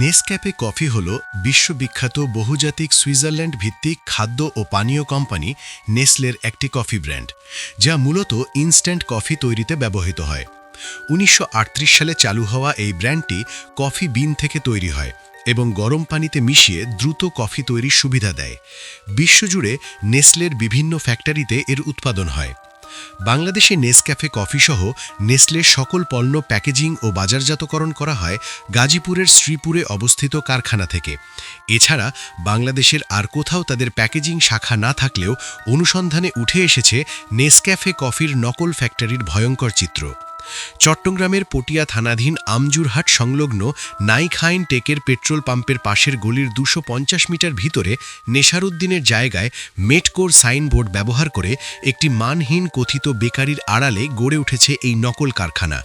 Nescafe coffee হল বিশ্ববিখ্যাত বহুজাতিক সুইজারল্যান্ড ভিত্তিক খাদ্য ও পানীয় কোম্পানি নেসলের একটি কফি ব্র্যান্ড, যা মূলত ইনস্ট্যান্ট কফি তৈরিতে ব্যবহৃত হয়। ১৯৩৮ সালে চালু হওয়া এই ব্র্যান্ডটি কফি বিন থেকে তৈরি হয় এবং গরম পানিতে মিশিয়ে দ্রুত কফি তৈরির সুবিধা দেয়। বিশ্বজুড়ে নেসলের বিভিন্ন ফ্যাক্টরিতে এর উৎপাদন হয়। বাংলাদেশে নেসক্যাফে কফিসহ নেসলের সকল পণ্য প্যাকেজিং ও বাজারজাতকরণ করা হয় গাজীপুরের শ্রীপুরে অবস্থিত কারখানা থেকে। এছাড়া বাংলাদেশের আর কোথাও তাদের প্যাকেজিং শাখা না থাকলেও অনুসন্ধানে উঠে এসেছে নেসক্যাফে কফির নকল ফ্যাক্টরির ভয়ঙ্কর চিত্র। চট্টগ্রামের পটিয়া থানাধীন আমজুরহাট সংলগ্ন নাইখাইন টেকের পেট্রোল পাম্পের পাশের গলির ২৫০ মিটার ভিতরে নেশারউদ্দিনের জায়গায় মেটকোর সাইনবোর্ড ব্যবহার করে একটি মানহীন কথিত বেকারির আড়ালে গড়ে উঠেছে এই নকল কারখানা,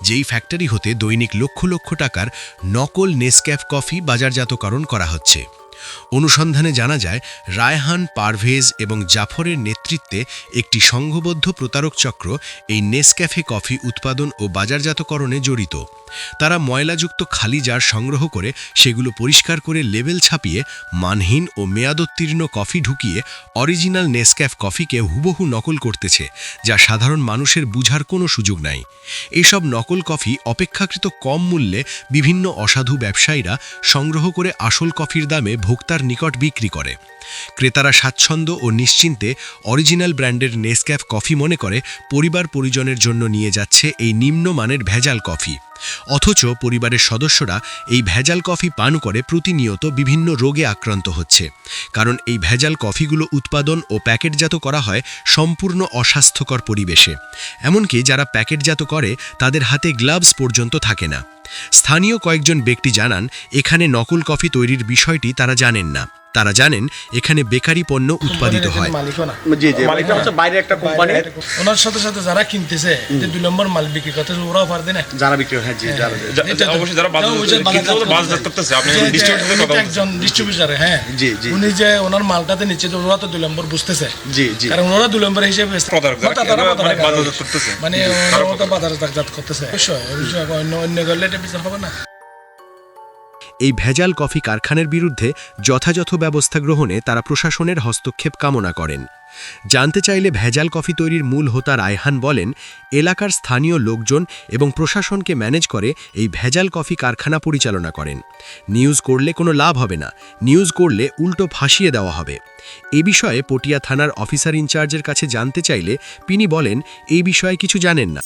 যেই ফ্যাক্টরি হতে দৈনিক লক্ষ লক্ষ টাকার নকল নেসক্যাফ কফি বাজারজাতকরণ করা হচ্ছে। অনুসন্ধানে জানা যায়, রায়হান, পারভেজ এবং জাফরের নেতৃত্বে একটি সংঘবদ্ধ প্রতারক চক্র এই নেসক্যাফে কফি উৎপাদন ও বাজারজাতকরণে জড়িত। তারা ময়লাযুক্ত খালি জার সংগ্রহ করে সেগুলো পরিষ্কার করে লেবেল ছাপিয়ে মানহীন ও মেয়াদোত্তীর্ণ কফি ঢুকিয়ে অরিজিনাল নেসক্যাফ কফিকে হুবহু নকল করতেছে, যা সাধারণ মানুষের বুঝার কোনো সুযোগ নাই। এসব নকল কফি অপেক্ষাকৃত কম মূল্যে বিভিন্ন অসাধু ব্যবসায়ীরা সংগ্রহ করে আসল কফির দামে ভোক্তার নিকট বিক্রি করে। ক্রেতারা স্বাচ্ছন্দ্য ও নিশ্চিন্তে অরিজিনাল ব্র্যান্ডের নেসক্যাফ কফি মনে করে পরিবার পরিজনের জন্য নিয়ে যাচ্ছে এই নিম্নমানের ভেজাল কফি। অথচ পরিবারের সদস্যরা এই ভেজাল কফি পান করে প্রতিনিয়ত বিভিন্ন রোগে আক্রান্ত হচ্ছে, কারণ এই ভেজাল কফিগুলো উৎপাদন ও প্যাকেটজাত করা হয় সম্পূর্ণ অস্বাস্থ্যকর পরিবেশে। এমনকি যারা প্যাকেটজাত করে তাদের হাতে গ্লাভস পর্যন্ত থাকে না। স্থানীয় কয়েকজন ব্যক্তি জানান, এখানে নকল কফি তৈরির বিষয়টি তারা জানেন না। তারা জানেন এখানে বেকারি পণ্য উৎপাদিত হয়। বাইরে একটা কোম্পানি, ওনার সাথে সাথে যারা কিনতেছে যে ২ নম্বর মাল বিক্রি করতেছে, ওরাও পারবে না যারা বিক্রি হয়। জি, অবশ্যই যারা বাজার করতেছে, আপনি একজন ডিস্ট্রিবিউটর, হ্যাঁ জি জি, উনি যে ওনার মালটাতে নিচ্ছে, ওরা তো ২ নম্বর বুঝতেছে। জি জি, কারণ ওরা ২ নম্বর হিসেবে মানে বাজারজাত করতেছে। অন্য করলে এটা বিচার হবে না। এই ভেজাল কফি কারখানার বিরুদ্ধে যথাযথ ব্যবস্থা গ্রহণে তারা প্রশাসনের হস্তক্ষেপ কামনা করেন। জানতে চাইলে ভেজাল কফি তৈরির মূল হোতা রায়হান বলেন, এলাকার স্থানীয় লোকজন এবং প্রশাসনকে ম্যানেজ করে এই ভেজাল কফি কারখানা পরিচালনা করেন। নিউজ করলে কোনো লাভ হবে না, নিউজ করলে উল্টো ফাঁসিয়ে দেওয়া হবে। এ বিষয়ে পটিয়া থানার অফিসার ইনচার্জের কাছে জানতে চাইলে তিনি বলেন, এই বিষয়ে কিছু জানেন না।